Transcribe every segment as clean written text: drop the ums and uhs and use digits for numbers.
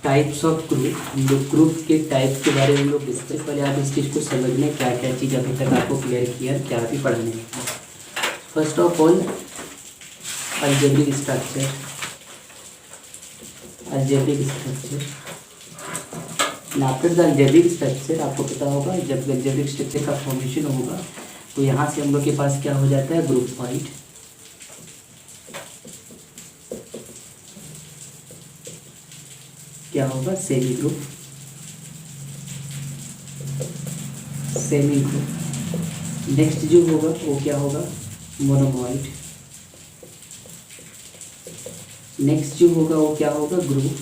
Types of group, हम लोग group के टाइप के बारे में हम लोग डिस्कस। पहले आप इस चीज़ को समझने क्या क्या चीज़ अभी तक आपको क्लियर किया, क्या भी पढ़ने में। First of all algebraic structure. Algebraic structure after the algebraic structure आपको पता होगा, जब अलजेब्रिक स्ट्रक्चर का फॉर्मेशन होगा तो यहाँ से हम लोग के पास क्या हो जाता है, ग्रुप वाइड। क्या होगा, semi group. Semi group. Next जो होगा वो क्या होगा, मोनोमॉइड। नेक्स्ट जो होगा वो क्या होगा, ग्रुप।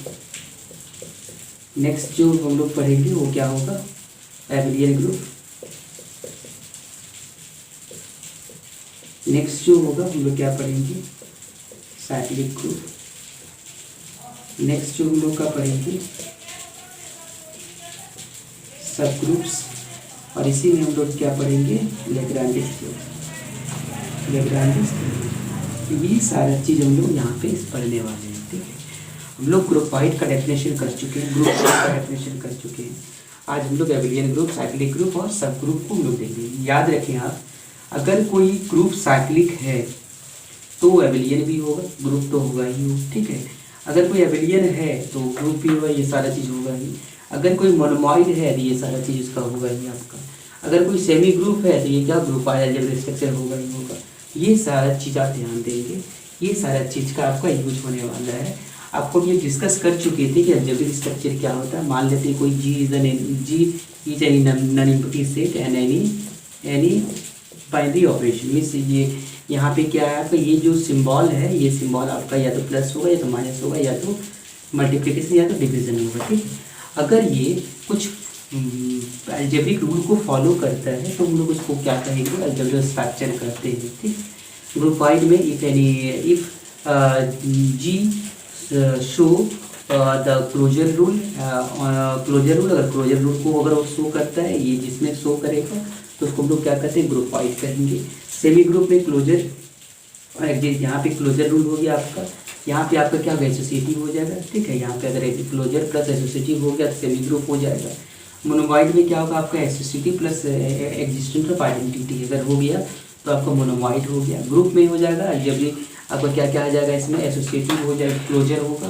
नेक्स्ट जो हम लोग पढ़ेंगे वो क्या होगा, एबिलियन ग्रुप। नेक्स्ट जो होगा हम लोग क्या पढ़ेंगे, साइक्लिक ग्रुप। नेक्स्ट जो हम लोग का पढ़ेंगे सब ग्रुप्स, और इसी में हम लोग क्या पढ़ेंगे, लैग्रांज थ्योरम। लैग्रांज थ्योरम, ये सारा चीज़ हम लोग यहाँ पे पढ़ने वाले हैं। ठीक है, हम लोग ग्रुप वाइड का डेफिनेशन कर चुके हैं, ग्रुप वाइड का डेफिनेशन कर चुके हैं। आज हम लोग एबिलियन ग्रुप, साइक्लिक ग्रुप और सब ग्रुप को हम लोग देखेंगे। याद रखें आप, अगर कोई ग्रुप साइक्लिक है तो एबिलियन भी होगा, ग्रुप तो होगा ही हो। ठीक है, अगर कोई एबिलियन है तो ग्रुप भी होगा, ये सारा चीज़ होगा ही। अगर कोई मोनोमॉइड है तो ये सारा चीज़ उसका होगा ही आपका। अगर कोई सेमी ग्रुप है तो ये क्या, ग्रुप वाइड अलजेब्रिक स्ट्रक्चर होगा ही होगा। ये सारा चीज़ आप ध्यान देंगे, ये सारा चीज़ का आपका यूज होने वाला है। आपको ये डिस्कस कर चुके थे कि अलजेब्रिक स्ट्रक्चर क्या होता है। मान लेते हैं कोई G is any non empty set and any binary operation. Means ये यहाँ पे क्या है आपका, ये जो सिंबल है, ये सिंबल आपका या तो प्लस होगा या तो माइनस होगा या तो मल्टीप्लिकेशन या तो डिवीजन होगा। ठीक है, अगर ये कुछ अलजेब्रिक रूल को फॉलो करता है तो हम लोग उसको क्या कहेंगे, अलजेब्रिक स्ट्रक्चर कहते हैं। ठीक, ग्रुप वाइड में if G show the closure rule, अगर क्लोजर रूल को अगर वो शो करता है, ये जिसमें शो करेगा तो उसको हम लोग क्या कहते हैं, ग्रुप वाइड कहेंगे। सेमी ग्रुप में क्लोजर, यहाँ पे क्लोजर रूल हो गया आपका, यहाँ पे आपका क्या होगा, एसोसिएटिव हो जाएगा। ठीक है, यहाँ पे अगर क्लोजर प्लस एसोसिएटिव हो गया तो सेमी ग्रुप हो जाएगा। मोनोमॉइड में क्या होगा आपका, associative plus existence of identity अगर हो गया तो आपका मोनोमॉइड हो गया। ग्रुप में हो जाएगा अलजेब्रिक, आपका क्या क्या आ जाएगा इसमें, एसोसिएटिव हो जाएगा, क्लोजर होगा,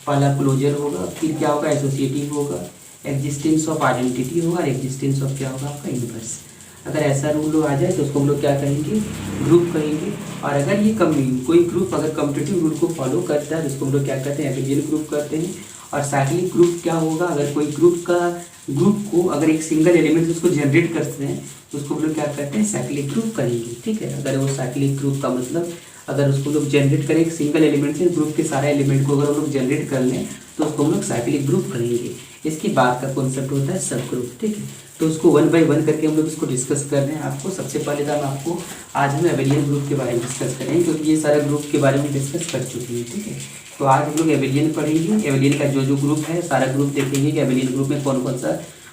पहला क्लोजर होगा, फिर क्या होगा, एसोसिएटिव होगा, एग्जिस्टेंस ऑफ आइडेंटिटी होगा, एग्जिस्टेंस ऑफ क्या होगा आपका, इनवर्स। अगर ऐसा रूल आ जाए तो उसको हम लोग क्या कहेंगे, ग्रुप कहेंगे। और अगर ये कोई ग्रुप अगर कम्पिटिटिव रूल को फॉलो करता है तो उसको हम लोग क्या कहते हैं, एबिलियन ग्रुप कहते हैं। और साइक्लिक ग्रुप क्या होगा, अगर कोई ग्रुप को अगर एक सिंगल एलिमेंट उसको जनरेट करते हैं तो उसको हम लोग क्या कहते हैं, साइक्लिक ग्रुप कहेंगे। ठीक है, अगर वो साइक्लिक ग्रुप का मतलब अगर उसको लोग जनरेट करें एक सिंगल एलिमेंट से, ग्रुप के सारे एलिमेंट को अगर हम लोग जनरेट कर लें तो उसको हम लोग साइक्लिक ग्रुप करेंगे। इसके बाद का कॉन्सेप्ट होता है सब ग्रुप। ठीक है, तो उसको 1 बाय 1 करके हम लोग इसको डिस्कस कर रहे हैं। आपको सबसे पहले तो आपको आज हम एबिलियन ग्रुप के बारे में डिस्कस करेंगे, क्योंकि ये सारा ग्रुप के बारे में डिस्कस कर चुके हैं। ठीक है, तो आज हम लोग एबिलियन पढ़ेंगे। एबिलियन का जो ग्रुप है सारा ग्रुप देखेंगे कि एबिलियन ग्रुप में कौन कौन सा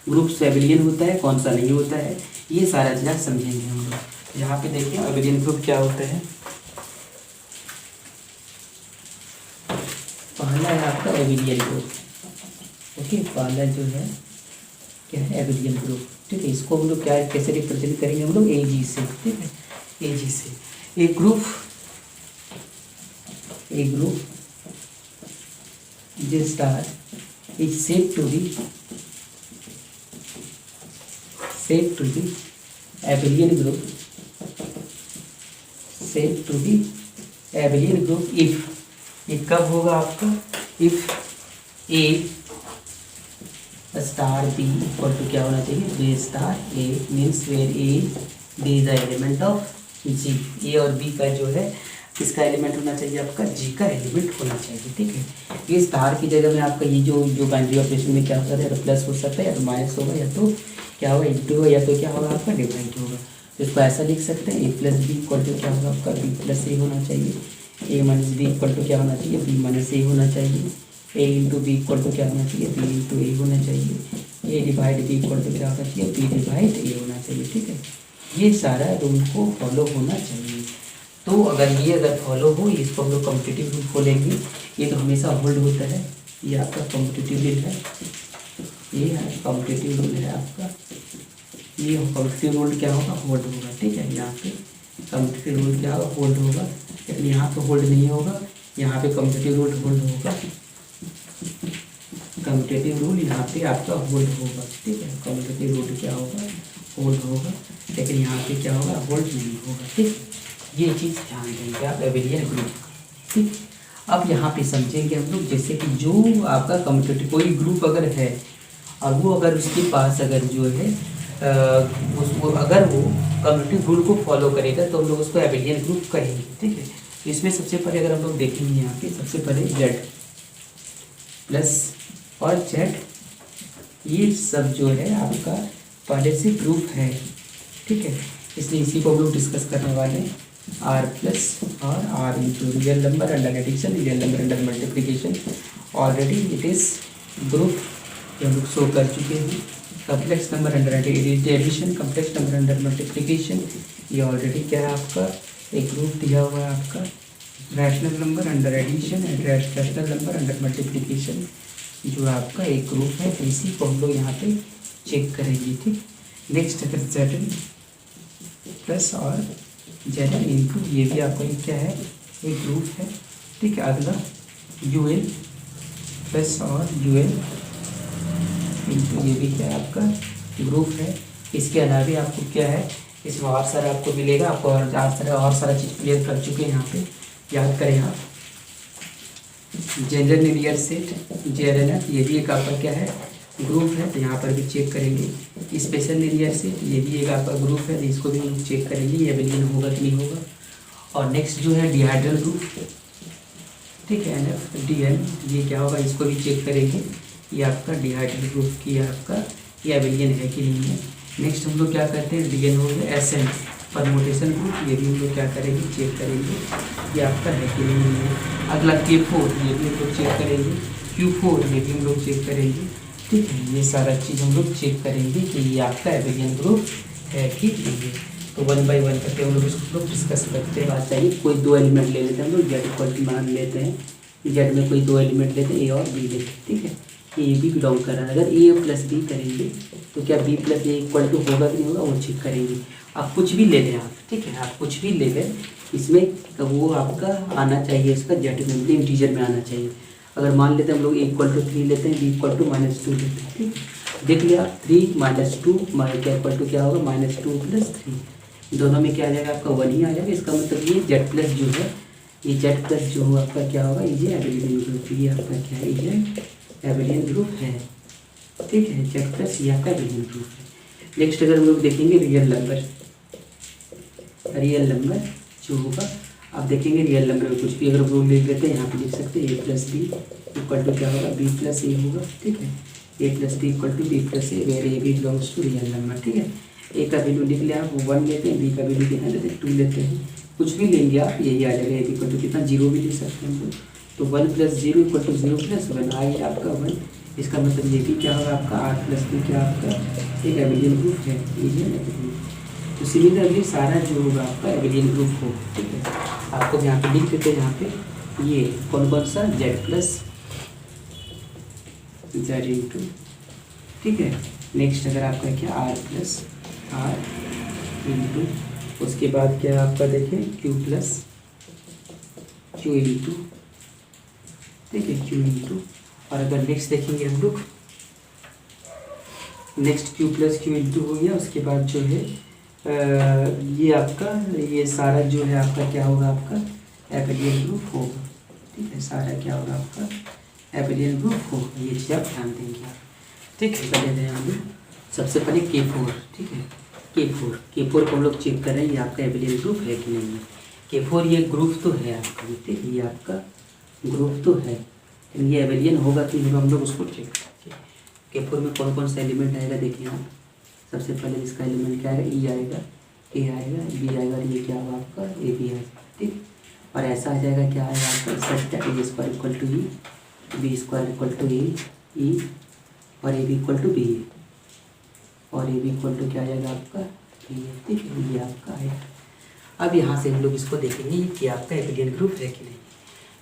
ग्रुप से एबिलियन होता है, कौन सा नहीं होता है, ये सारा चीज़ समझेंगे हम लोग। यहाँ पे देखिए एबिलियन ग्रुप क्या होता है। पहला है आपका एबिलियन ग्रुप। ओके, पहला जो है क्या है, एबिलियन ग्रुप। ठीक है, इसको हम लोग क्या कैसे रिप्रेजेंट करेंगे, हम लोग एजी से। ठीक है, एजी से एक group J star is said to be abelian group, said to be abelian group if, ये कब होगा आपका, if A star B equal to क्या होना चाहिए, B star A means where A B is the element of G। A और B का जो है किसका एलिमेंट होना चाहिए, आपका G का एलिमेंट होना चाहिए। ठीक है, ये स्टार की जगह में आपका ये जो बाइनरी ऑपरेशन में क्या होता है, या तो प्लस हो सकता है या तो माइनस होगा, या तो क्या होगा इंटू होगा, या तो क्या होगा आपका डिवाइड होगा। तो इसको ऐसा लिख सकते हैं, A plus B equal to क्या होगा आपका B प्लस ए होना चाहिए, A minus B equal to क्या होना चाहिए, B माइनस ए होना चाहिए, A into B equal to क्या होना चाहिए, B इंटू ए होना चाहिए, A divide B equal to क्या होना चाहिए, B डिवाइड ए होना चाहिए। ठीक है, ये सारा रूल को फॉलो होना चाहिए। तो अगर ये फॉलो हो, इसको हम लोग कॉम्पिटिटिव रूल बोलेंगे। ये तो हमेशा होल्ड होता है, ये आपका कम्पिटिटिव रूल है, ये है कम्पिटिटिव रूल है आपका। ये कम्पिटिटिव रूल क्या होगा, होल्ड होगा, ठीक है। यहाँ पे कम्पिटिटिव रूल क्या होगा, होल्ड होगा, लेकिन यहाँ पे होल्ड नहीं होगा, यहाँ पे कम्पिटिटिव रूल होल्ड होगा। कम्पिटिटिव रूल यहाँ पे आपका होल्ड होगा, ठीक है। कम्पिटिटिव रूल क्या होगा, होल्ड होगा, लेकिन यहाँ पे क्या होगा, होल्ड नहीं होगा, ठीक। ये चीज़ ध्यान देंगे आप एबेलियन ग्रुप, ठीक। अब यहाँ पे समझेंगे हम लोग, जैसे कि जो आपका कम्पिटिटिव कोई ग्रुप अगर है और वो अगर उसके पास अगर जो है उसको अगर वो कम्पिटिटिव रूल को फॉलो करेगा तो हम लोग उसको एबेलियन ग्रुप कहेंगे, ठीक है। इसमें सबसे पहले अगर हम लोग देखेंगे यहाँ पे, सबसे पहले जेड प्लस और जेड, ये सब जो है आपका पहले से ग्रुप है, ठीक है। इसलिए इसी को हम लोग डिस्कस करने वाले हैं। आर प्लस और R into real number under addition, real number under multiplication, already it is group, ये हम लोग शो कर चुके हैं। Complex number under addition, complex number under multiplication, ये ऑलरेडी क्या है आपका एक ग्रुप दिया हुआ है आपका। Rational number under addition and rational number under multiplication जो आपका एक ग्रुप है, तो इसी को हम लोग यहाँ पे चेक करेंगे, ठीक। नेक्स्ट अगर जेड प्लस और जेड इंटू, ये भी आपका एक क्या है, एक ग्रुप है, ठीक है। अगला यू एल प्लस और यू एल इंटू, ये भी क्या है आपका ग्रुप है। इसके अलावा आपको क्या है, इसमें और सारा आपको मिलेगा, आपको और सारा चीज़ क्लियर कर चुके हैं यहाँ पे, याद करें आप। जनरल लिनियर सेट JNF, ये भी एक आपका क्या है, ग्रुप है, तो यहाँ पर भी चेक करेंगे। स्पेशल लिनियर सेट, ये भी एक आपका ग्रुप है, तो इसको भी हम चेक करेंगे ये एबेलियन होगा कि नहीं होगा। और नेक्स्ट जो है डिहाइड्रल ग्रुप, ठीक है, NF DN, ये क्या होगा, इसको भी चेक करेंगे, ये आपका डिहाइड्रल ग्रुप की आपका ये एबेलियन है कि नहीं है। नेक्स्ट हम लोग क्या करते हैं, DN हो गया SN परमोटेशन ग्रुप, ये भी हम लोग क्या करेंगे, चेक करेंगे ये आपका है कि नहीं है। अगला K4, ये भी हम लोग चेक करेंगे। Q4, ये भी हम लोग चेक करेंगे, ठीक है। ये सारा चीज़ हम लोग चेक करेंगे कि ये आपका एबेलियन ग्रुप है कि नहीं है। तो 1 बाय 1 करके हम लोग इसको डिस्कस करते हैं। बात चाहिए कोई दो एलिमेंट ले लेते हैं हम लोग, जेड इक्वल टू मान लेते हैं, जेड में कोई दो एलिमेंट लेते हैं, ए और बी लेते हैं, ठीक है। ए बी बिलोंग कर रहा है, अगर ए प्लस बी करेंगे तो क्या B plus A equal to होगा कि नहीं होगा, वो चेक करेंगे। आप कुछ भी ले लें आप, ठीक है, आप कुछ भी ले लें, इसमें तो वो आपका आना चाहिए, इसका जेड में मतलब इंटीजर में आना चाहिए। अगर मान लेते हैं हम लोग ए इक्वल टू 3 लेते हैं, बी इक्वल टू -2 लेते हैं, ठीक है। देख लिया आप, 3 - 2 क्या इक्वल टू क्या होगा, -2 + 3, दोनों में क्या आ जाएगा आपका 1 ही आ जाएगा। इसका मतलब ये जेड प्लस जो है, ये जेड प्लस जो आपका क्या होगा, ये एबेलियन ग्रुप, ये आपका क्या है, ये एबेलियन ग्रुप है, ठीक है। जेड प्लस ये आपका एबेलियन ग्रुप है। नेक्स्ट अगर हम लोग देखेंगे रियल नंबर, रियल नंबर जो होगा, आप देखेंगे रियल नंबर में कुछ भी अगर रूल लिख लेते हैं, यहाँ पे लिख सकते हैं a plus B equal to क्या होगा, b प्लस ए होगा, ठीक है। a plus B equal to b plus A, where A B belongs to real number, ठीक है। ए का वैल्यू लिख लिया आप, 1 लेते हैं, बी का वैल्यू कितना लेते हैं, 2 लेते हैं, कुछ भी लेंगे आप यही आ जाएगा। ए इक्वल टू कितना, 0 भी ले सकते हैं हम लोग, तो 1 + 0 इक्वल टू 0 + 1 आ गया आपका 1। इसका मतलब ये भी क्या होगा आपका r प्लस बी क्या आपका एक एबेलियन ग्रुप है, ये है। तो सिमिलरली सारा जो होगा आपका एबेलियन ग्रुप हो, ठीक है। आपको यहाँ पे लिख देते हैं, यहाँ पे ये कौन कौन सा, जेड प्लस जेड इंटू, ठीक है। नेक्स्ट अगर आपका क्या आर प्लस आर इंटू, उसके बाद क्या आपका देखें क्यू प्लस क्यू इंटू, ठीक है, क्यू इंटू। और अगर नेक्स्ट देखेंगे हम लोग, next Q plus Q into हो गया। उसके बाद जो है ये आपका ये सारा जो है आपका क्या होगा, आपका एबेलियन ग्रुप होगा, ठीक है। सारा क्या होगा आपका एबेलियन ग्रुप होगा, ये चीज़ आप ध्यान देंगे आप, ठीक है। पहले दें हम लोग सबसे पहले K4, ठीक है। K4 को हम लोग चेक करें ये आपका एबेलियन ग्रुप है कि नहीं है। K4 ये ग्रुप तो है आपका, ठीक है, ये आपका ग्रुप तो है, लेकिन ये एबेलियन होगा कि नहीं, हम लोग उसको चेक करेंगे। K4 में कौन कौन सा एलिमेंट आएगा देखिए आप। सबसे पहले इसका एलिमेंट क्या आएगा, ई आएगा, ए आएगा, बी आएगा, ये क्या होगा आपका ए बी आएगा, ठीक। और ऐसा आ जाएगा क्या आएगा आपका, such that A square equal to E, B square equal to A E, और A B equal to B A, और ए बी इक्वल टू क्या आ जाएगा आपका बी ए, ठीक है, ये आपका है। अब यहाँ से हम लोग इसको देखेंगे कि आपका एबेलियन ग्रुप है कि नहीं।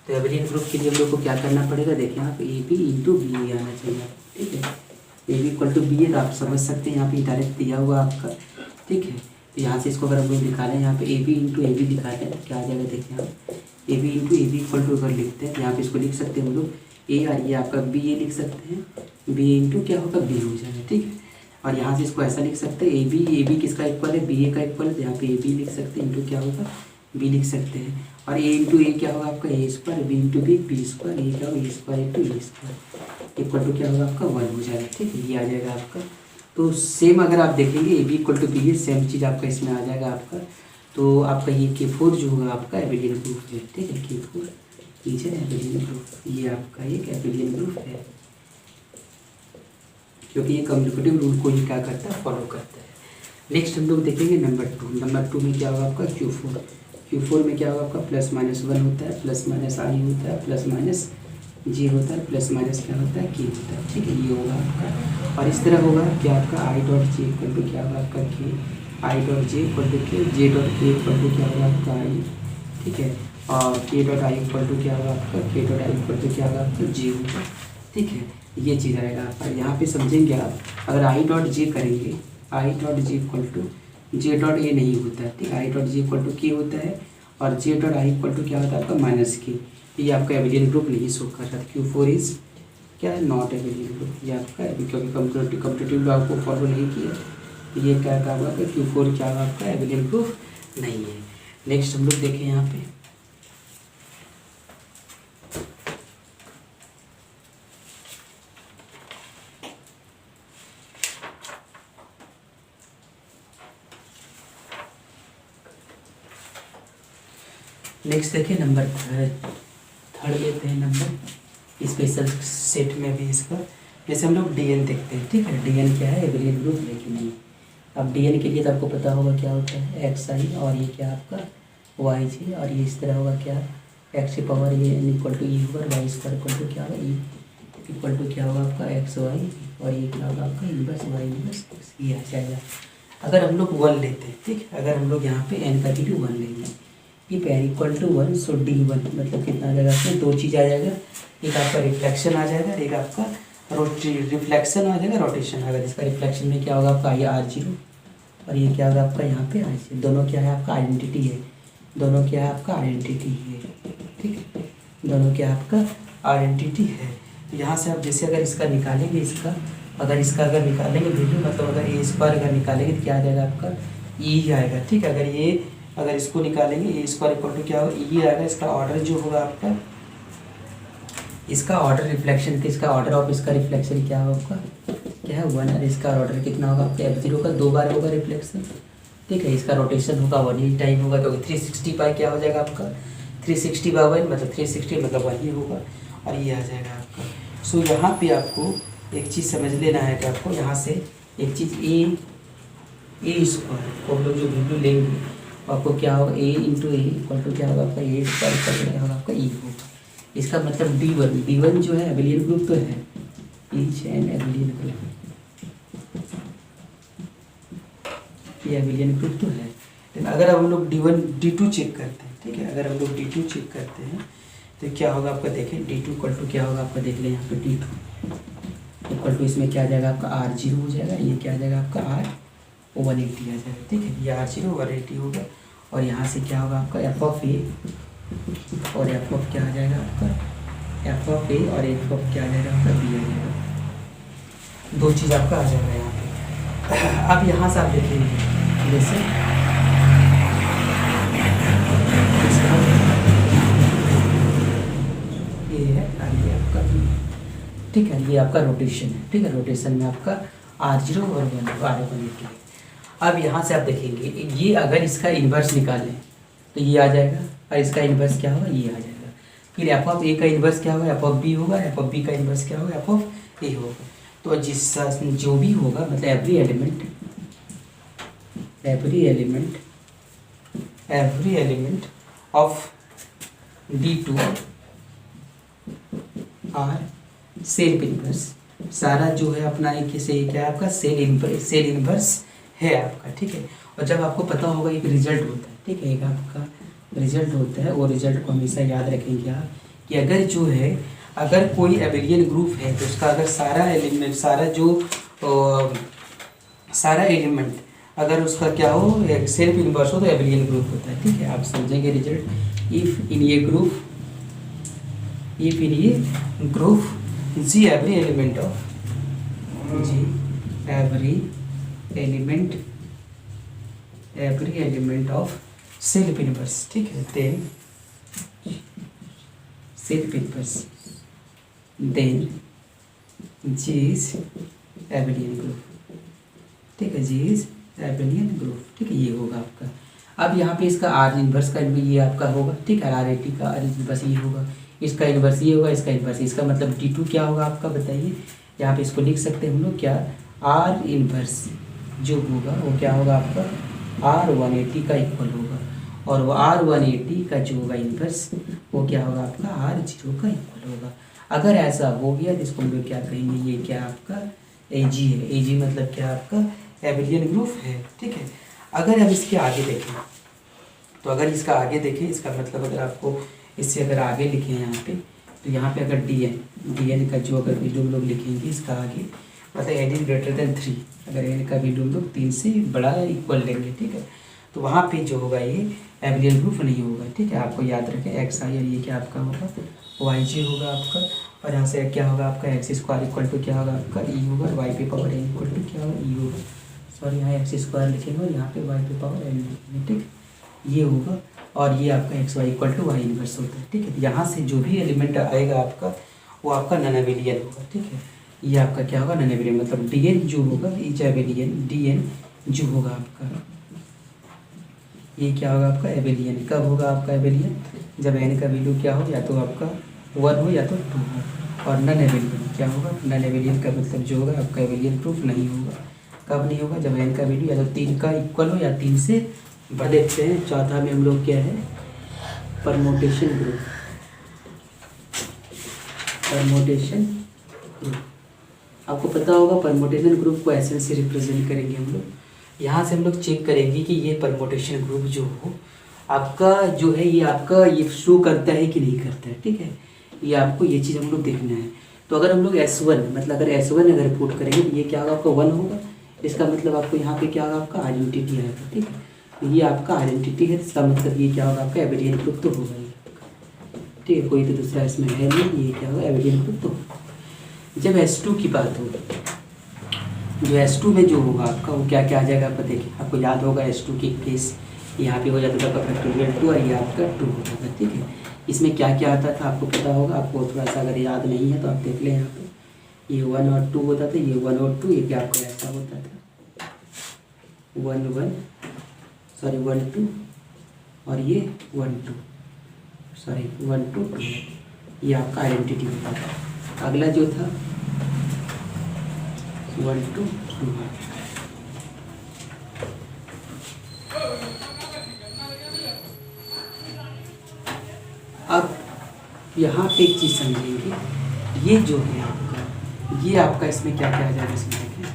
तो एबिलियन ग्रुप के लिए हम लोग को क्या करना पड़ेगा, देखिए आप ए बी इंटू बी आना चाहिए, ठीक है। A B equal to B है, तो आप समझ सकते हैं यहाँ पे डायरेक्ट दिया हुआ आपका, ठीक है। तो यहाँ से इसको अगर हम लोग निकालें, यहाँ पे A B into A B दिखाते हैं तो क्या आ जाएगा, देखिए आप A B into A B equal to अगर लिखते हैं तो यहाँ पे इसको लिख सकते हैं हम लोग ए, और ये आपका बी ए लिख सकते हैं, बी इंटू क्या होगा बी हो जाएगा, ठीक है। और यहाँ से इसको ऐसा लिख सकते हैं ए बी किसका इक्वल है, बी ए का इक्वल है, तो यहाँ पे ए बी लिख सकते हैं इंटू क्या होगा बी लिख सकते हैं, और ए इंटू ए क्या होगा आपका A square, B into B square, A क्या होगा A square into A square equal to क्या होगा आपका 1 हो जाएगा, ठीक है। ये आ जाएगा आपका। तो सेम अगर आप देखेंगे A B equal to B है, सेम चीज़ आपका इसमें आ जाएगा आपका। तो आपका ये K4 जो होगा आपका एबिलियन ग्रुप है, ठीक है। K4 नीचे एबिलियन ग्रुप, ये आपका एक एबिलियन ग्रुप है, क्योंकि ये कम्युनिकेटिव रूल को ही क्या करता है, फॉलो करता है। नेक्स्ट हम लोग देखेंगे नंबर टू में क्या होगा आपका Q4 में क्या होगा आपका प्लस माइनस 1 होता है, प्लस माइनस आई होता है, प्लस माइनस जी होता है, प्लस माइनस क्या होता है के होता है, ठीक है। ये होगा आपका। और इस तरह होगा क्या आपका I dot J equal to क्या होगा आपका K, I dot J equal to K, J dot K equal to क्या होगा आपका आई, ठीक है। और के डॉट आई इक्वल टू क्या होगा आपका, के डॉट आई इक्वल टू क्या होगा आपका जे होगा, ठीक है। ये चीज़ आएगा आपका। यहाँ पे समझेंगे आप, अगर आई डॉट जे करेंगे, I dot J equal to J dot A नहीं होता है, ठीक है। I dot J equal to K होता है, और J dot I equal to क्या होता है आपका माइनस के। ये आपका एबिलियन ग्रुप नहीं शो कर रहा था। Q4 इज क्या है, नॉट एबिलियन ग्रुप, ये आपका क्योंकि कम्पिटिटिव लॉ को फॉलो नहीं किया, तो ये क्या कहा होगा कि Q4 क्या होगा आपका एबिलियन ग्रुप नहीं है। नेक्स्ट हम लोग देखें यहाँ पे नेक्स्ट देखिए नंबर थर्ड लेते हैं नंबर स्पेशल सेट में भी इसका। जैसे हम लोग डीएन देखते हैं, ठीक है। डीएन क्या है, एबिलियन ग्रुप लेकिन नहीं। अब डीएन के लिए तो आपको पता होगा क्या होता है एक्स आई, और ये क्या आपका वाई जी, और ये इस तरह होगा क्या एक्स की पावर ये एन इक्वल टू ई होगा, वाई स्क्वायर इक्वल टू क्या होगा ई इक्वल टू क्या होगा आपका एक्स वाई, और ये क्या होगा आपका इनवर्स वाई इनवर्स एक्स, ये आ जाएगा। अगर हम लोग 1 लेते हैं, ठीक है, अगर हम लोग यहाँ पे एन का वैल्यू 1 लेंगे, ये N equal to 1, so D1 मतलब कितना आ जाएगा आपको, 2 चीज़ आ जाएगा, एक आपका रिफ्लेक्शन आ जाएगा, एक आपका रिफ्लेक्शन आ जाएगा, रोटेशन। अगर इसका रिफ्लेक्शन में क्या होगा आपका ये R0, और ये क्या होगा आपका यहाँ पे R0, दोनों क्या है आपका आइडेंटिटी है, दोनों क्या है आपका आइडेंटिटी है, ठीक है, दोनों क्या आपका आइडेंटिटी है। यहाँ से आप जैसे अगर इसका निकालेंगे, इसका अगर निकालेंगे वैल्यू, मतलब अगर ए स्क्वायर अगर निकालेंगे तो क्या आ जाएगा आपका ई आएगा, ठीक है। अगर इसको निकालेंगे ए स्क्वायर इक्वल टू क्या होगा ई आएगा। इसका ऑर्डर जो होगा आपका, इसका ऑर्डर रिफ्लेक्शन, इसका ऑर्डर ऑफ इसका रिफ्लेक्शन क्या होगा, क्या है 1, और इसका ऑर्डर कितना होगा आपका F0 का 2 बार होगा रिफ्लेक्शन, ठीक है। इसका रोटेशन होगा 1 ही टाइम होगा, क्योंकि 360 बाय क्या हो जाएगा आपका 360 बाय 1 मतलब 360 मतलब 1 ही होगा, और ये आ जाएगा आपका। सो यहाँ पे आपको एक चीज़ समझ लेना है कि आपको यहाँ से एक चीज़ ए स्क्वायर को हम लोग जो वैल्यू लेंगे, आपको क्या होगा ए इंटू ए इक्वल टू क्या होगा आपका ए स्क्वायर इक्वल टू क्या होगा आपका ई होगा। इसका मतलब D1 जो है एबिलियन ग्रुप तो है, ईच एंड एबिलियन ग्रुप, ये एबिलियन ग्रुप तो है। लेकिन अगर हम लोग D2 चेक करते हैं, ठीक है, अगर हम लोग D2 चेक करते हैं तो क्या होगा आपका, देखें D2 इक्वल टू क्या होगा आपका, देख लें यहाँ पे D2 इक्वल टू इसमें क्या आ जाएगा आपका R0 हो जाएगा, ये क्या आ जाएगा आपका R180 आ जाएगा, ठीक है। ये R0 180 होगा, और यहाँ से क्या होगा आपका एफ ऑफ ए और एफ ऑफ क्या आ जाएगा आपका एफ ऑफ ए और एफ ऑफ क्या आ जाएगा आपका बी आ जाएगा। 2 चीज़ आपका आ जाएगा यहाँ पे। अब यहाँ से आप देखेंगे जैसे ये है, ये आपका ठीक है, ये आपका रोटेशन है, ठीक है। रोटेशन में आपका R0 और 180। अब यहाँ से आप देखेंगे ये अगर इसका इन्वर्स निकालें तो ये आ जाएगा, और इसका इन्वर्स क्या होगा ये आ जाएगा। फिर एफ ऑफ ए का इन्वर्स क्या होगा, एफ ऑफ बी होगा, एफ ऑफ बी का इन्वर्स क्या होगा, एफ ऑफ ए होगा। तो जो भी होगा मतलब every element of D2 are self inverse, सारा जो है अपना एक से क्या है आपका सेल इन्वर्स है आपका, ठीक है। और जब आपको पता होगा एक रिजल्ट होता है, ठीक है, एक आपका रिजल्ट होता है, वो रिजल्ट को हमेशा याद रखेंगे आप कि अगर जो है अगर कोई एबिलियन ग्रुप है तो उसका अगर सारा एलिमेंट सारा एलिमेंट अगर उसका क्या हो सेल्फ इन्वर्स हो तो एबिलियन ग्रुप होता है। ठीक है, आप समझेंगे रिजल्ट। इफ इन ये group G every element of self inverse, ठीक है, then self inverse then G is abelian group. ठीक है, जी इज एबिलियन ग्रुप। ठीक है, ये होगा आपका। अब यहाँ पे इसका आर इन्वर्स का भी ये आपका होगा। ठीक है, आर एटी का आर इन्वर्स ये होगा, इसका इन्वर्स ये होगा, इसका इन्वर्स, इसका मतलब D2 क्या होगा आपका बताइए। यहाँ पे इसको लिख सकते हैं हम लोग क्या, आर इन्वर्स जो होगा वो क्या होगा आपका R180 का इक्वल होगा, और वो R180 का जो होगा इन्वर्स वो क्या होगा आपका R0 का इक्वल होगा। अगर ऐसा हो गया तो इसको हम लोग क्या कहेंगे, ये क्या आपका AG है। AG मतलब क्या आपका एबिलियन ग्रुप है। ठीक है, अगर अब इसके आगे देखें तो अगर इसका आगे देखें, इसका मतलब अगर आपको इससे अगर आगे लिखें यहाँ पे, तो यहाँ पे अगर DN का जो अगर वैल्यू हम लोग लिखेंगे इसका आगे मतलब n इज ग्रेटर देन 3, अगर n का वैल्यू हम लोग 3 से बड़ा या इक्वल लेंगे। ठीक है, तो वहाँ पे जो होगा ये एबिलियन ग्रुप नहीं होगा। ठीक है, आपको याद रखें XI और ये क्या आपका होगा YG होगा आपका, और यहाँ से क्या होगा आपका x स्क्वायर इक्वल टू क्या होगा आपका E होगा, y पे पावर n इक्वल टू क्या होगा E होगा, सॉरी यहाँ x स्क्वायर लिखेंगे और यहाँ पे y पे पावर n लिखेंगे। ठीक, ये होगा, और ये आपका XY equal to y inverse होता है। ठीक है, यहाँ से जो भी एलिमेंट आएगा आपका वो आपका नॉन एबिलियन होगा। ठीक है, ये आपका क्या होगा नॉन एबिलियन, मतलब DN जो होगा इज एबिलियन, DN जो होगा आपका ये क्या होगा आपका एबिलियन। कब होगा आपका एबिलियन, जब n का वैल्यू क्या हो, या तो आपका 1 हो या तो 2 हो। और नॉन एबिलियन क्या होगा, नॉन एबिलियन का मतलब जो होगा आपका एबिलियन प्रूफ नहीं होगा। कब नहीं होगा, जब n का वैल्यू या तो 3 का इक्वल हो या 3 से बड़ा। देखते हैं चौथा में हम लोग क्या है, परमोटेशन ग्रुप। परमोटेशन ग्रुप आपको पता होगा, परमोटेशन ग्रुप को ऐसे से रिप्रेजेंट करेंगे हम लोग। यहाँ से हम लोग चेक करेंगे कि ये परमोटेशन ग्रुप जो हो आपका जो है ये आपका ये शो करता है कि नहीं करता है। ठीक है, ये आपको ये चीज़ हम लोग देखना है। तो अगर हम लोग S1 मतलब अगर S1 अगर पुट करेंगे तो ये क्या होगा आपका 1 होगा, इसका मतलब आपको यहाँ पे क्या होगा आपका आइडेंटिटी आएगा। ठीक है, तो ये आपका आइडेंटिटी है, इसका मतलब ये क्या होगा आपका एबिलियन ग्रुप तो होगा ये। ठीक है, कोई तो दूसरा इसमें है नहीं, ये क्या होगा एबिलियन ग्रुप तो होगा। जब S2 की बात होगी, जो S2 में जो होगा आपका वो क्या क्या आ जाएगा आपका, देखिए आपको याद होगा S2 की केस यहाँ पे हो जाता था फैक्टोरियल 2 और ये आपका 2 होता था। ठीक है, इसमें क्या क्या आता था आपको पता होगा, आपको थोड़ा सा अगर याद नहीं है तो आप देख लें। यहाँ पे ये 1 और 2 होता था, ये 1 और 2, ये क्या आपका ऐसा होता था 1 2 और ये 1 2 1 2 2, ये आपका आइडेंटिटी होता था। अगला जो था 1 2 2। अब यहाँ पे एक चीज़ समझेंगे, ये जो है आपका ये आपका इसमें क्या क्या आ जाएगा, इसमें देखिए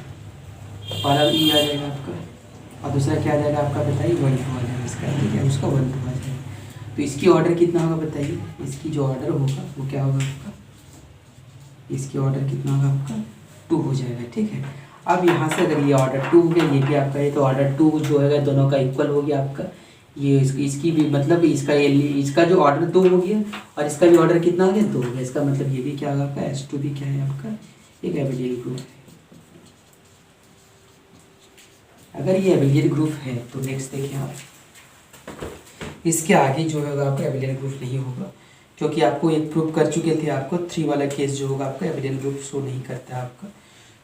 पहला ई आ जाएगा आपका, और दूसरा क्या आ जाएगा आपका बताइए 1 2 आ जाएगा इसका। ठीक है, उसका 1 2 आ जाएगा। तो इसकी ऑर्डर कितना होगा बताइए, इसकी जो ऑर्डर होगा वो क्या होगा आपका, इसकी ऑर्डर कितना होगा आपका 2 हो जाएगा। ठीक है, अब यहाँ से अगर ये ऑर्डर 2 हो गया, ये भी आपका है, तो ऑर्डर 2 जो है दोनों का इक्वल हो गया आपका। ये इसकी भी मतलब इसका जो ऑर्डर 2 हो गया और इसका भी ऑर्डर कितना हो गया 2 हो गया। इसका मतलब ये भी क्या होगा आपका S2 भी क्या है आपका एक एबिलियन ग्रुप है। अगर ये एबिलियन ग्रुप है तो नेक्स्ट देखिए आप, इसके आगे जो होगा आपका एबिलियन ग्रुप नहीं होगा, क्योंकि आपको एक प्रूव कर चुके थे आपको 3 वाला केस जो होगा आपका एबिलियन ग्रुप शो नहीं करता आपका।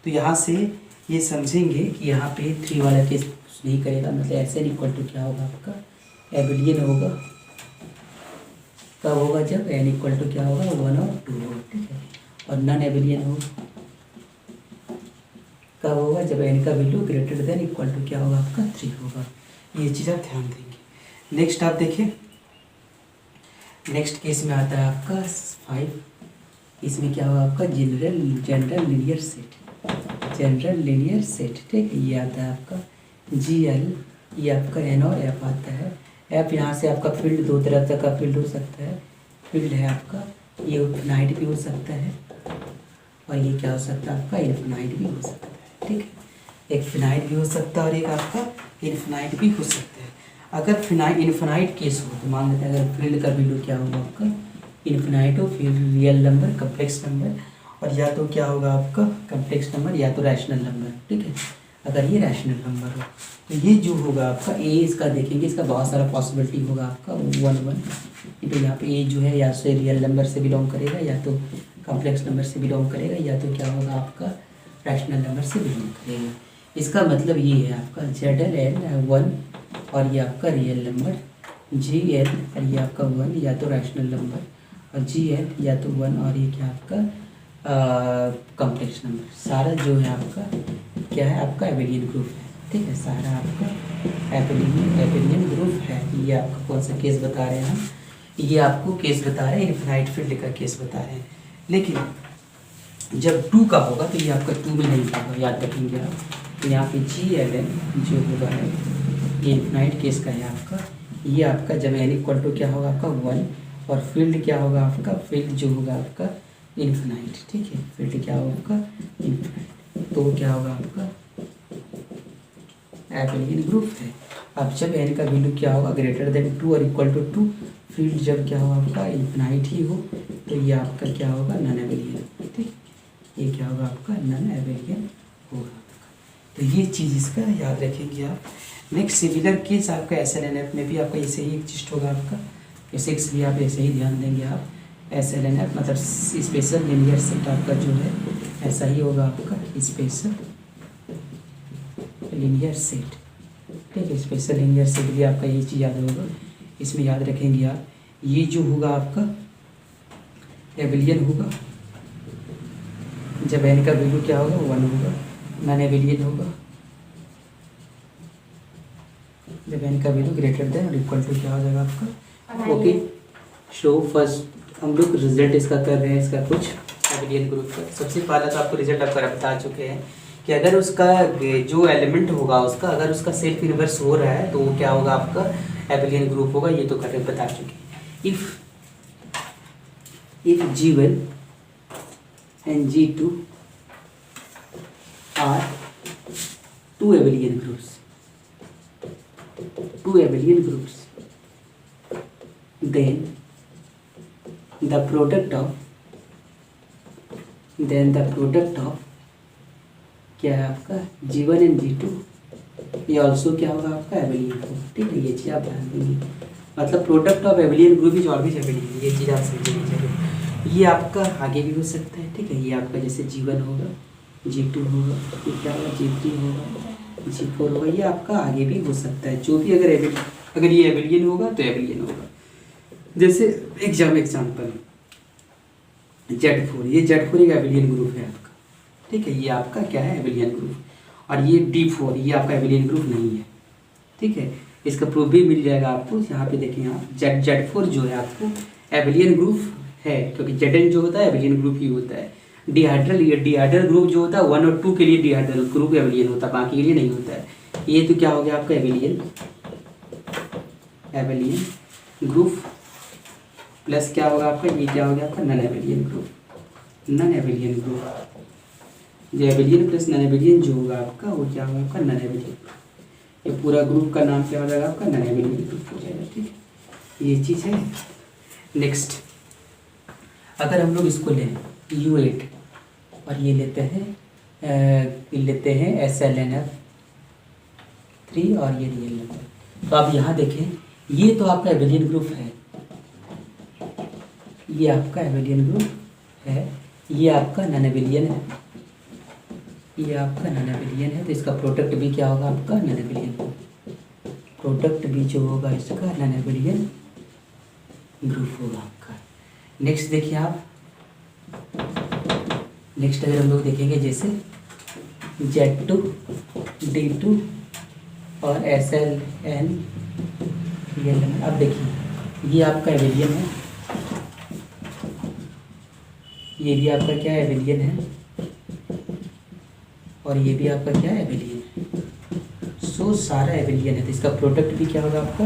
तो यहाँ से ये समझेंगे कि यहाँ पे 3 वाला केस नहीं करेगा, मतलब SN इक्वल टू क्या होगा आपका एबिलियन होगा। कब होगा, जब n इक्वल टू क्या होगा 1 और 2 होगा। ठीक है, और नॉन एबिलियन होगा कब होगा, जब n का value greater than equal to क्या होगा आपका 3 होगा। ये चीज़ आप ध्यान देंगे। नेक्स्ट आप देखिए, नेक्स्ट केस में आता है आपका 5। इसमें क्या होगा आपका जनरल लीनियर सेट। ठीक है, ये आता है आपका GL, ये आपका N और F आता है। F यहाँ से आपका फील्ड 2 तरह का फील्ड हो सकता है। फील्ड है आपका ये इनफिनाइट भी हो सकता है और ये क्या हो सकता है आपका इनफिनाइट भी हो सकता है। ठीक है, एक फिनाइट भी हो सकता है और एक आपका इनफिनाइट भी हो सकता है। अगर इनफिनाइट केस हो तो मान लेते हैं अगर फील्ड का वैल्यू क्या होगा आपका इनफिनाइट हो, फिर रियल नंबर, कम्प्लेक्स नंबर, और या तो क्या होगा आपका कम्प्लेक्स नंबर या तो रैशनल नंबर। ठीक है, अगर ये रैशनल नंबर हो तो ये जो होगा आपका ए, इसका देखेंगे इसका बहुत सारा पॉसिबिलिटी होगा आपका 1 तो यहाँ पे ए जो है या तो रियल नंबर से बिलोंग करेगा या तो कॉम्प्लेक्स नंबर से बिलोंग करेगा या तो क्या होगा आपका रैशनल नंबर से बिलोंग करेगा। इसका मतलब ये है आपका ZL 1 और ये आपका रियल नंबर, GL और ये आपका 1 या तो रैशनल नंबर, और GL या तो 1 और ये क्या आपका कॉम्प्लेक्स नंबर। सारा जो है आपका क्या है आपका एबेलियन ग्रुप है। ठीक है, सारा आपका एबेलियन ग्रुप है। ये आपका कौन सा केस बता रहे हैं हम, ये आपको केस बता रहे हैं इनफिनाइट फील्ड का केस बता रहे हैं। लेकिन जब 2 का होगा तो ये आपका 2 में नहीं होगा, याद रखेंगे आप। तो यहाँ पे GLN जो होगा है ये इनफिनाइट केस का है आपका। ये आपका जब n इक्वल टू क्या होगा आपका 1 और फील्ड क्या होगा आपका, फील्ड जो होगा आपका इनफिनाइट। ठीक है, फील्ड क्या होगा आपका इनफिनाइट, तो क्या होगा आपका एबेलियन ग्रुप है। अब जब n का वैल्यू क्या होगा ग्रेटर देन 2 और इक्वल टू 2, फील्ड जब क्या होगा आपका इनफिनाइट ही हो तो ये आपका क्या होगा नॉन एबेलियन। ठीक, ये क्या होगा आपका नॉन एबेलियन होगा। तो ये चीज़ इसका याद रखेंगे आप। नेक्स्ट सिमिलर केस आपका SLNF में भी आपका ऐसे ही एग्जिस्ट होगा आपका, ऐसे इसलिए आप ऐसे ही ध्यान देंगे आप। SLNF मतलब स्पेशल लिनियर सेट आपका जो है ऐसा ही होगा आपका स्पेशल लिनियर सेट। ठीक है, स्पेशल लिनियर सेट भी आपका ये चीज़ याद होगा, इसमें याद रखेंगे आप। ये जो होगा आपका एबेलियन होगा जब n का वैल्यू क्या होगा 1 होगा, नॉन एबेलियन होगा जब n का वैल्यू ग्रेटर देन और इक्वल टू क्या हो जाएगा आपका। ओके, सो फर्स्ट हम लोग रिजल्ट इसका कर रहे हैं, इसका कुछ एबेलियन ग्रुप का। सबसे पहला तो आपको रिजल्ट आपका बता चुके हैं कि अगर उसका जो एलिमेंट होगा उसका अगर उसका सेल्फ इन्वर्स हो रहा है तो वो क्या होगा आपका एबेलियन ग्रुप होगा, ये तो करेक्ट बता चुके हैं। If G1 and G2 are two abelian groups, then the product of क्या है आपका G1 एंड G2 ये ऑल्सो क्या होगा आपका एबेलियन होगा। ठीक है, ये चीज़ आप ध्यान देंगे, मतलब product of Abelian group is always Abelian, ये चीज़ आप समझेंगे जरूर। ये आपका आगे भी हो सकता है। ठीक है, ये आपका जैसे G1 होगा, G2 होगा, फिर क्या होगा G3 होगा, G4 होगा, ये आपका आगे भी हो सकता है। जो भी अगर ये एबेलियन होगा तो एबेलियन होगा। जैसे एग्जाम्पल Z4, ये Z4 एक एबेलियन ग्रुप है आपका। ठीक है, ये आपका क्या है एबेलियन ग्रुप, और ये D4 ये आपका एबेलियन ग्रुप नहीं है। ठीक है, इसका प्रूफ भी मिल जाएगा आपको। यहाँ पे देखें आप Z4 जो है आपको एबेलियन ग्रुप है, क्योंकि Zn जो होता है एबेलियन ग्रुप ही होता है। डिहाइड्रल ग्रुप जो होता है 1 और 2 के लिए डिहाइड्रल ग्रुप एबेलियन होता है, बाकी के लिए नहीं होता है। ये तो क्या हो गया आपका एबेलियन ग्रुप प्लस क्या होगा आपका, ये क्या हो गया आपका नॉन एबेलियन ग्रुप। जो एबेलियन प्लस नॉन एबेलियन जो होगा आपका वो क्या होगा आपका नॉन एबेलियन। ये पूरा ग्रुप का नाम क्या हो जाएगा आपका नॉन एबेलियन ग्रुप हो जाएगा। ठीक है, ये चीज़ है। नेक्स्ट अगर हम लोग इसको लें U8 और ये लेते हैं SLNF 3 और ये रियल नंबर, तो आप यहाँ देखें ये तो आपका एबेलियन ग्रुप है, ये आपका एबेलियन ग्रुप है, ये आपका नॉन एबेलियन है, ये आपका नॉन एबेलियन है, तो इसका प्रोडक्ट भी क्या होगा आपका नॉन एबेलियन। प्रोडक्ट भी जो होगा इसका नॉन एबेलियन ग्रुप होगा आपका। नेक्स्ट देखिए आप, नेक्स्ट अगर हम लोग देखेंगे जैसे Z2 D2 और SLN रियल नंबर। अब देखिए ये आपका एबेलियन है, ये भी आपका क्या है एबेलियन है, और ये भी आपका क्या है एबेलियन है। सो सारा एबेलियन है, तो इसका प्रोडक्ट भी क्या होगा आपका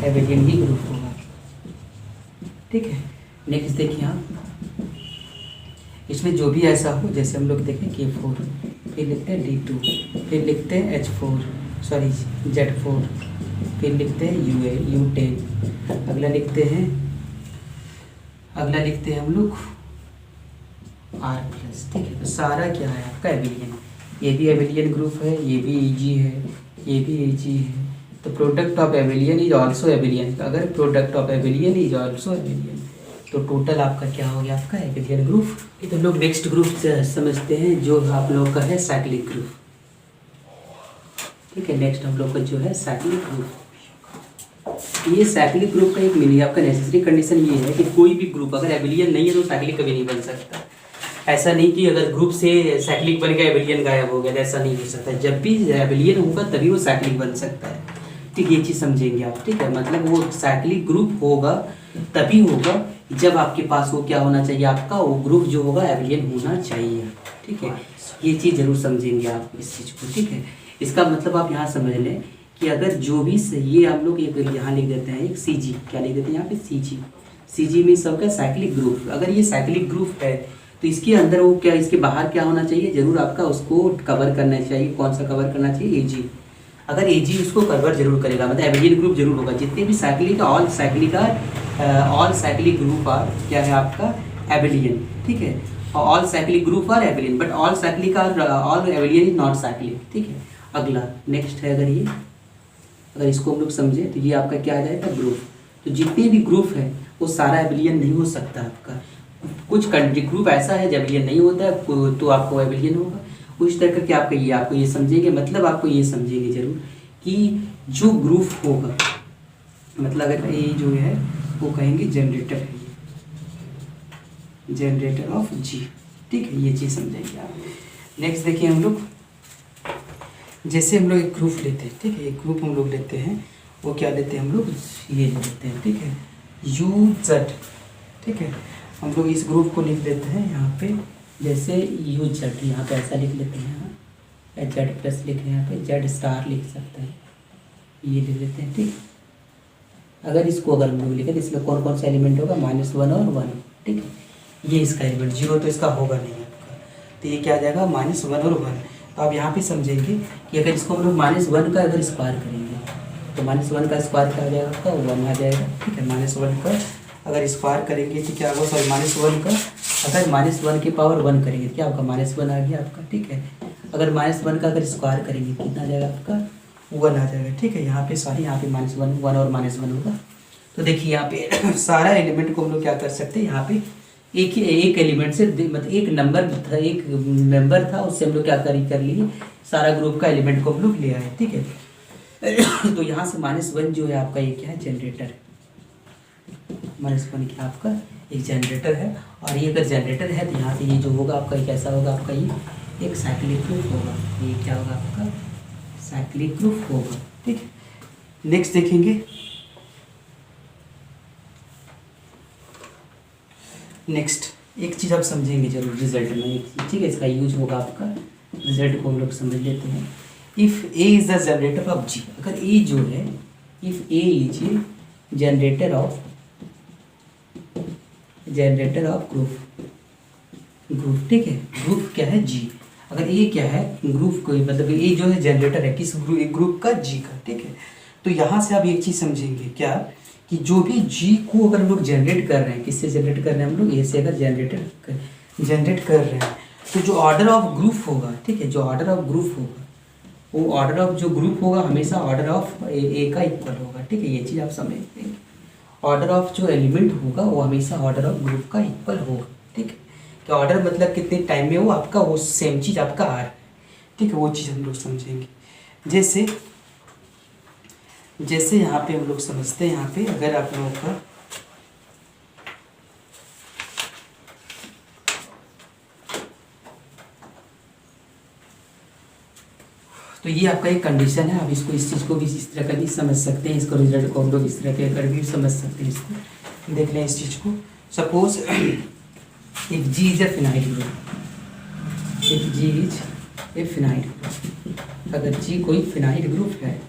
एबेलियन ही ग्रुप होगा। ठीक है, नेक्स्ट देखिए आप, इसमें जो भी ऐसा हो, जैसे हम लोग देखें K4, फिर लिखते हैं D2, फिर लिखते हैं H4 सॉरी Z4, फिर लिखते हैं U10, अगला लिखते हैं हम लोग R+, ठीक है। तो सारा क्या है आपका एबिलियन, ये भी एबिलियन ग्रुप है, ये भी Ag है, ये भी Ag है। तो product of abelian is also abelian, अगर product of abelian is also abelian तो टोटल आपका क्या हो गया, आपका एबिलियन ग्रुप। तो हम लोग नेक्स्ट ग्रुप समझते हैं जो आप लोग का है साइक्लिक ग्रुप, ठीक है। नेक्स्ट हम लोग का जो है साइक्लिक ग्रुप। ये साइक्लिक ग्रुप का एक मीनिंग, आपका नेसेसरी कंडीशन ये है कि कोई भी ग्रुप अगर एबिलियन नहीं है तो साइक्लिक कभी नहीं बन सकता। ऐसा नहीं कि अगर ग्रुप से साइक्लिक बन गया एबिलियन गायब हो गया, ऐसा नहीं हो सकता। जब भी एबिलियन होगा तभी वो साइक्लिक बन सकता है, ठीक। ये चीज़ समझेंगे आप, ठीक है। मतलब वो साइक्लिक ग्रुप होगा तभी होगा जब आपके पास वो क्या होना चाहिए, आपका वो ग्रुप जो होगा एबिलियन होना चाहिए, ठीक है। ये चीज़ जरूर समझेंगे आप इस चीज़ को, ठीक है। इसका मतलब आप यहाँ समझ लें कि अगर जो भी ये हम लोग एक यहाँ लिख देते हैं एक CG, क्या लिख देते हैं यहाँ पे CG मीन्स सबका साइक्लिक ग्रुप। अगर ये साइक्लिक ग्रुप है तो इसके अंदर वो क्या, इसके बाहर क्या होना चाहिए, जरूर आपका उसको कवर करना चाहिए। कौन सा कवर करना चाहिए, Ag। अगर Ag उसको कवर जरूर करेगा मतलब एबिलियन ग्रुप जरूर होगा। जितने भी cyclic all cyclic group are क्या है आपका एबिलियन, ठीक है। All cyclic group are abelian, but all cyclic are all abelian is not cyclic, ठीक है। अगला नेक्स्ट है, अगर इसको हम लोग समझे तो ये आपका क्या आ जाएगा, ग्रुप। तो जितने भी ग्रुप है वो सारा एबिलियन नहीं हो सकता आपका। कुछ ग्रुप ऐसा है जब एबिलियन नहीं होता है तो आपको एबिलियन होगा। उस तरह करके आपको ये समझेंगे, मतलब आपको ये समझेंगे जरूर कि जो ग्रुप होगा, मतलब अगर ये जो है वो कहेंगे जनरेटर है, जनरेटर ऑफ G, ठीक है। ये चीज़ समझेंगे आप। नेक्स्ट देखिए हम लोग, जैसे हम लोग एक ग्रुप लेते हैं, ठीक है। एक ग्रुप हम लोग लेते हैं, वो क्या लेते हैं हम लोग, ये लेते हैं, ठीक है, UZ, ठीक है। हम लोग इस ग्रुप को लिख देते हैं यहाँ पे, जैसे UZ, यहाँ पे ऐसा लिख लेते हैं, यहाँ Z+ लिख रहे हैं, यहाँ पे Z* लिख सकते हैं, ये लिख लेते हैं, ठीक। अगर इसको अगर हम लोग लिखें तो इसमें कौन कौन सा एलिमेंट होगा, -1 और 1, ठीक है। ये इसका एलिमेंट 0 तो इसका होगा नहीं आपका, तो ये क्या आ जाएगा, -1 और 1। तो आप यहाँ पे समझेंगे कि अगर इसको हम लोग -1 का अगर स्क्वायर करेंगे तो -1 का स्क्वायर क्या आ जाएगा आपका, 1 आ जाएगा, ठीक है। -1 का अगर स्क्वायर करेंगे तो क्या होगा, सॉरी -1 का अगर -1 की पावर 1 करेंगे तो क्या होगा, -1 आ गया आपका, ठीक है। अगर -1 का अगर स्क्वायर करेंगे कितना आ जाएगा आपका, 1 आ जाएगा, ठीक है। यहाँ पे सॉरी यहाँ पे -1 और -1 होगा। तो देखिए यहाँ पे सारा एलिमेंट को हम लोग क्या कर सकते हैं, यहाँ पे एक एलिमेंट से मतलब एक नंबर था, एक मेंबर था, उससे हम लोग क्या कर लिए, सारा ग्रुप का एलिमेंट को हम लोग ले आए, ठीक है। तो यहाँ से -1 जो है आपका ये क्या है, जनरेटर। -1 क्या आपका एक जनरेटर है, और ये अगर जनरेटर है तो यहाँ से ये जो होगा आपका ये कैसा होगा, आपका ये एक साइक्लिक ग्रुप होगा। ये क्या होगा आपका, साइक्लिक ग्रुप होगा, ठीक है। नेक्स्ट देखेंगे, नेक्स्ट एक चीज़ आप समझेंगे जरूर रिजल्ट में, एक चीज़, ठीक है। इसका यूज होगा आपका, रिजल्ट को हम लोग समझ लेते हैं। If A is the generator off G, अगर A जो है, if A is generator off group, ठीक है। ग्रुप क्या है, G। अगर A क्या है, ग्रुप को मतलब A जो है जनरेटर है किस ग्रुप का, G का, ठीक है। तो यहाँ से आप एक चीज़ समझेंगे क्या, कि जो भी G को अगर हम लोग जनरेट कर रहे हैं, किससे जनरेट कर रहे हैं हम लोग, A से अगर जनरेट कर रहे हैं, तो जो ऑर्डर ऑफ ग्रुप होगा, ठीक है, जो ऑर्डर ऑफ ग्रुप होगा वो ऑर्डर ऑफ जो ग्रुप होगा हमेशा ऑर्डर ऑफ A का इक्वल होगा, ठीक है। ये चीज़ आप समझते हैं, ऑर्डर ऑफ जो एलिमेंट होगा वो हमेशा ऑर्डर ऑफ ग्रुप का इक्वल होगा, ठीक है। कि ऑर्डर मतलब कितने टाइम में वो आपका वो सेम चीज़ आपका आ रहा है, ठीक है। वो चीज़ हम लोग समझेंगे। जैसे यहाँ पे हम लोग समझते हैं, यहाँ पे अगर आप लोगों का तो ये आपका एक कंडीशन है। आप इसको इस चीज़ को भी इस तरह का भी समझ सकते हैं, इसको रिजल्ट को हम लोग इस तरह के कर भी समझ सकते हैं। इसको देख लें इस चीज़ को, suppose if G is a finite group, if G is a finite group, अगर G कोई फिनाइट ग्रुप है,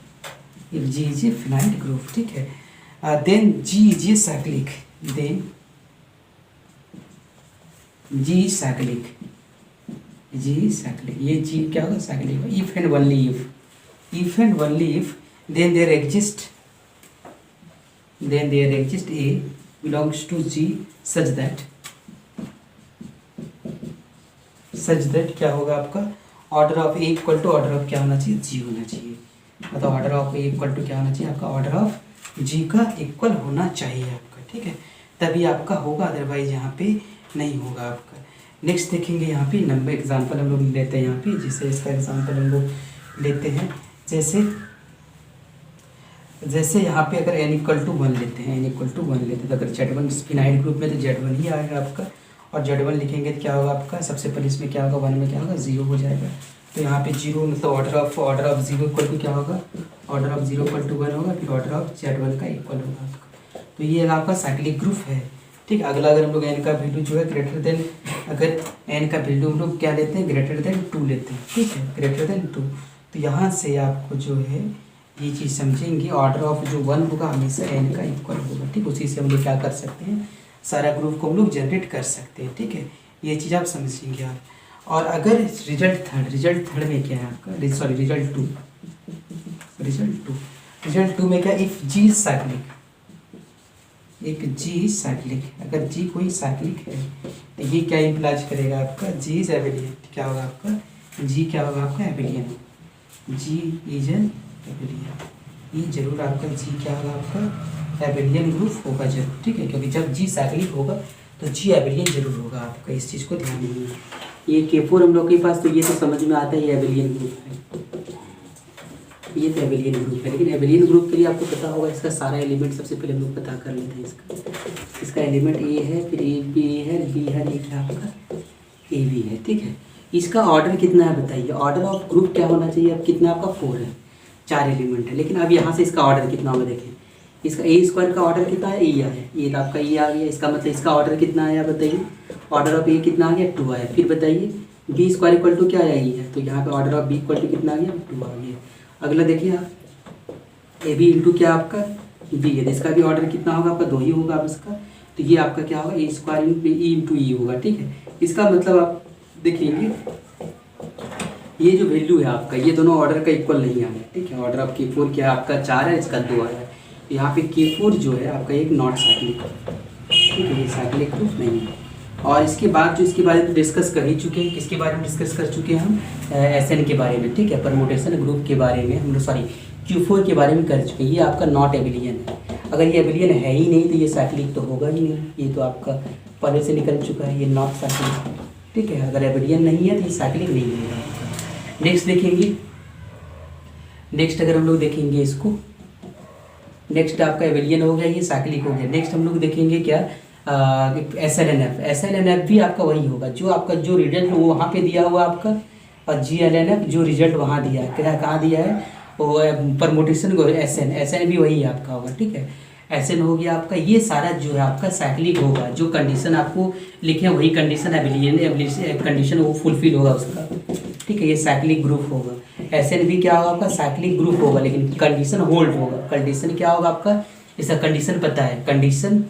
if G is a finite group, ठीक है, then G is a cyclic, then G cyclic, G cyclic, ये G क्या होगा cyclic. If and only if, if and only if then there exist A belongs to G such that क्या होगा आपका order of A equal to order of क्या होना चाहिए, G होना चाहिए। मतलब order of A equal to क्या होना चाहिए आपका, ऑर्डर ऑफ जी का इक्वल होना चाहिए आपका, ठीक है, तभी आपका होगा, अदरवाइज यहाँ पे नहीं होगा आपका। नेक्स्ट देखेंगे यहाँ पे नंबर एग्जांपल हम लोग लेते हैं यहाँ पे, जैसे इसका एग्जांपल हम लोग लेते हैं, जैसे यहाँ पे अगर n इक्वल टू 1 लेते हैं, n इक्वल टू 1 लेते हैं, तो अगर Z1 फिनाइल ग्रुप में तो Z1 ही आएगा आपका, और Z1 लिखेंगे तो क्या होगा आपका, सबसे पहले इसमें क्या होगा, 1 में क्या होगा 0 हो जाएगा। तो यहाँ पे 0 मतलब ऑर्डर ऑफ 0 इक्वल टू क्या होगा, ऑर्डर ऑफ 0 इक्वल टू 1 होगा, फिर ऑर्डर ऑफ Z1 का इक्वल होगा आपका। तो ये आपका साइक्लिक ग्रुप है, ठीक। अगला अगर हम लोग n का वैल्यू जो है ग्रेटर देन, अगर n का वैल्यू हम लोग क्या लेते हैं, ग्रेटर देन 2 लेते हैं, ठीक है, ग्रेटर देन 2। तो यहाँ से आपको जो है ये चीज़ समझेंगे, ऑर्डर ऑफ जो 1 होगा हमेशा n का इक्वल होगा, ठीक। उसी से हम लोग क्या कर सकते हैं, सारा ग्रुप को हम लोग जनरेट कर सकते हैं, ठीक है, ये चीज़ आप समझेंगे आप। और अगर रिजल्ट थर्ड में क्या है आपका, सॉरी रिजल्ट टू में क्या, इफ जी साइक्लिक, एक जी साइक्लिक, अगर जी कोई साइक्लिक है तो ये क्या इम्प्लाइज करेगा आपका, जी इज एबिलियन, क्या होगा आपका, जी क्या होगा आपका एबिलियन, जी इज एन एबिलियन, ये जरूर आपका जी क्या होगा आपका एबिलियन ग्रुप होगा जरूर, ठीक है, क्योंकि जब जी साइक्लिक होगा तो जी एबिलियन जरूर होगा आपका, इस चीज़ को ध्यान दीजिए। ये K4 हम लोग के पास, तो ये तो समझ में आता है ये एबिलियन ग्रुप है, ये तो एबिलियन ग्रुप है, लेकिन एबिलियन ग्रुप के लिए आपको पता होगा इसका सारा एलिमेंट सबसे पहले हम लोग पता कर लेते हैं। इसका एलिमेंट ए है, फिर ए बी है, बी है, एक है आपका ए बी है, ठीक है। इसका ऑर्डर कितना है बताइए, ऑर्डर ऑफ ग्रुप क्या होना चाहिए, अब कितना आपका 4 है, 4 एलिमेंट है, लेकिन अब यहाँ से इसका ऑर्डर कितना होगा देखें, इसका ए स्क्वायर का ऑर्डर कितना है, ए आया, ये तो आपका ए आ गया, इसका मतलब इसका ऑर्डर कितना आया बताइए, ऑर्डर ऑफ ए कितना आ गया 2 आया। फिर बताइए बी स्क्वायर इक्वल टू क्या आया, ई है, तो यहाँ पे order of B equal to कितना आ गया 2 आ गया। अगला देखिए आप, ए बी इंटू क्या आपका बी है, इसका भी ऑर्डर कितना होगा आपका 2 ही होगा अब इसका, तो ये आपका क्या होगा ए स्क्वायर इंटू ई होगा, ठीक है। इसका मतलब आप देखेंगे ये जो वैल्यू है आपका, ये दोनों ऑर्डर का इक्वल नहीं आया, ठीक है। ऑर्डर ऑफ K4 क्या आपका 4 है, इसका 2 आया, तो यहाँ पे K4 जो है आपका एक नॉट साइक्लिक, ठीक है, ये साइक्लिक ग्रुप नहीं है। और इसके बाद जो इसके बारे में डिस्कस कर ही चुके हैं, किसके बारे में डिस्कस कर चुके हैं हम, SN के बारे में, ठीक है, परमुटेशन ग्रुप के बारे में हम लोग, सॉरी Q4 के बारे में कर चुके हैं। ये आपका नॉट एबिलियन है, अगर ये एबिलियन है ही नहीं तो ये साइक्लिक तो होगा ही नहीं, ये तो आपका पहले से निकल चुका है, ये नॉट साइक्लिक, ठीक है। अगर एबिलियन नहीं है तो ये साइक्लिक नहीं होगा। नेक्स्ट देखेंगे, नेक्स्ट अगर हम लोग देखेंगे इसको, नेक्स्ट आपका एबिलियन हो गया, ये साइक्लिक हो गया। नेक्स्ट हम लोग देखेंगे क्या, SLNF भी आपका वही होगा, जो आपका जो रिजल्ट वो वहाँ पे दिया हुआ आपका, और GLNF जो रिजल्ट वहाँ दिया है, क्या कहाँ दिया है वो परमुटेशन को, SN भी वही आपका होगा, ठीक है। SN हो गया आपका, ये सारा जो है आपका साइक्लिक होगा, जो कंडीशन आपको लिखे हैं वही कंडीशन एबिलियन कंडीशन वो फुलफिल होगा उसका, ठीक है, ये साइक्लिक ग्रुप होगा। SN भी क्या होगा आपका साइक्लिक ग्रुप होगा, लेकिन कंडीशन होल्ड होगा। कंडीशन क्या होगा आपका, इसका कंडीशन पता है, condition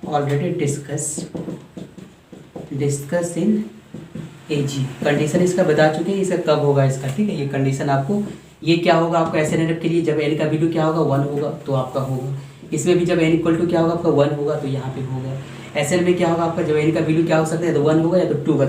already discuss in AG, condition इसका बता चुके हैं, इसका कब होगा इसका, ठीक है। ये कंडीशन आपको, ये क्या होगा आपका SNF के लिए, जब n का वैल्यू क्या होगा 1 होगा तो आपका होगा, इसमें भी जब n इक्वल टू क्या होगा आपका 1 होगा तो यहाँ पे होगा। SN में क्या होगा आपका, जब n का वैल्यू क्या हो सकता है, तो 1 होगा या तो 2 होगा,